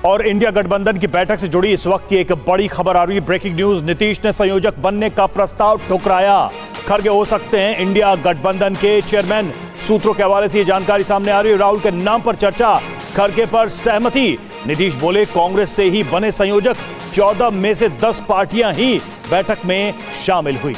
और इंडिया गठबंधन की बैठक से जुड़ी इस वक्त की एक बड़ी खबर आ रही है। ब्रेकिंग न्यूज, नीतीश ने संयोजक बनने का प्रस्ताव ठुकराया। खड़गे हो सकते हैं इंडिया गठबंधन के चेयरमैन। सूत्रों के हवाले से यह जानकारी सामने आ रही है। राहुल के नाम पर चर्चा, खड़गे पर सहमति। नीतीश बोले कांग्रेस से ही बने संयोजक। 14 में से 10 पार्टियां ही बैठक में शामिल हुई।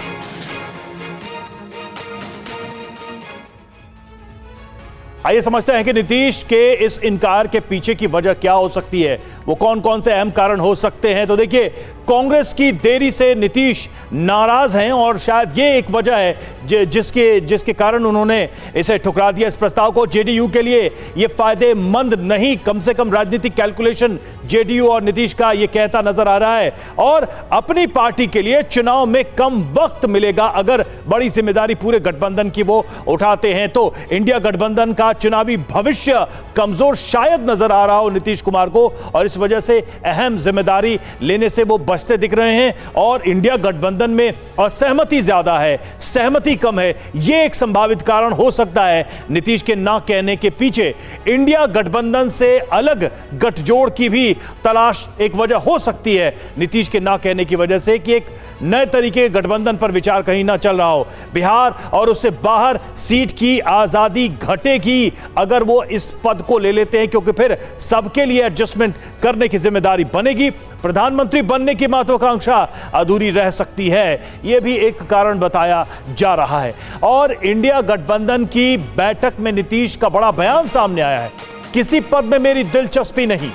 आइए समझते हैं कि नीतीश के इस इनकार के पीछे की वजह क्या हो सकती है, वो कौन कौन से अहम कारण हो सकते हैं। तो देखिए, कांग्रेस की देरी से नीतीश नाराज हैं और शायद ये एक वजह है जिसके कारण उन्होंने इसे ठुकरा दिया इस प्रस्ताव को। जेडीयू के लिए ये फायदेमंद नहीं, कम से कम राजनीतिक कैलकुलेशन जेडीयू और नीतीश का ये कहता नजर आ रहा है। और अपनी पार्टी के लिए चुनाव में कम वक्त मिलेगा अगर बड़ी जिम्मेदारी पूरे गठबंधन की वो उठाते हैं। तो इंडिया गठबंधन का चुनावी भविष्य कमजोर शायद नजर आ रहा हो नीतीश कुमार को, और इस वजह से अहम जिम्मेदारी लेने से वो बचते दिख रहे हैं। और इंडिया गठबंधन में असहमति ज्यादा है, सहमति कम है, यह एक संभावित कारण हो सकता है नीतीश के ना कहने के पीछे। इंडिया गठबंधन से अलग गठजोड़ की भी तलाश एक वजह हो सकती है नीतीश के ना कहने की वजह से, कि एक नए तरीके के गठबंधन पर विचार कहीं ना चल रहा हो। बिहार और उससे बाहर सीट की आजादी घटेगी अगर वो इस पद को ले लेते हैं, क्योंकि फिर सबके लिए एडजस्टमेंट करने की जिम्मेदारी बनेगी। प्रधानमंत्री बनने की महत्वाकांक्षा अधूरी रह सकती है, यह भी एक कारण बताया जा रहा है। और इंडिया गठबंधन की बैठक में नीतीश का बड़ा बयान सामने आया है। किसी पद में मेरी दिलचस्पी नहीं,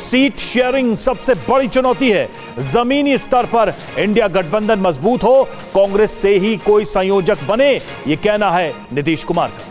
सीट शेयरिंग सबसे बड़ी चुनौती है। जमीनी स्तर पर इंडिया गठबंधन मजबूत हो, कांग्रेस से ही कोई संयोजक बने, यह कहना है नीतीश कुमार का।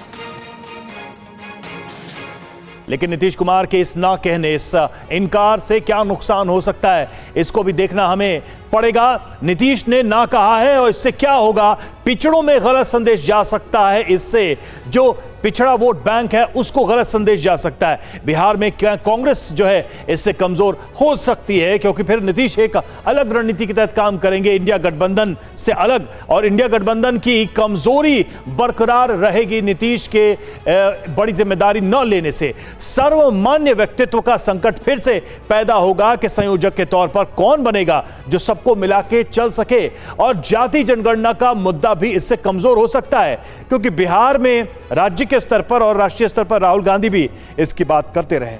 लेकिन नीतीश कुमार के इस ना कहने, इस इनकार से क्या नुकसान हो सकता है, इसको भी देखना हमें पड़ेगा। नीतीश ने ना कहा है और इससे क्या होगा, पिछड़ों में गलत संदेश जा सकता है। इससे जो पिछड़ा वोट बैंक है उसको गलत संदेश जा सकता है। बिहार में कांग्रेस जो है इससे कमजोर हो सकती है, क्योंकि फिर नीतीश एक अलग रणनीति के तहत काम करेंगे, इंडिया गठबंधन से अलग। और इंडिया गठबंधन की कमजोरी बरकरार रहेगी नीतीश के बड़ी जिम्मेदारी न लेने से। सर्वमान्य व्यक्तित्व का संकट फिर से पैदा होगा कि संयोजक के तौर पर कौन बनेगा जो सबको मिला के चल सके। और जाति जनगणना का मुद्दा भी इससे कमजोर हो सकता है, क्योंकि बिहार में राज्य के स्तर पर और राष्ट्रीय स्तर पर राहुल गांधी भी इसकी बात करते रहे।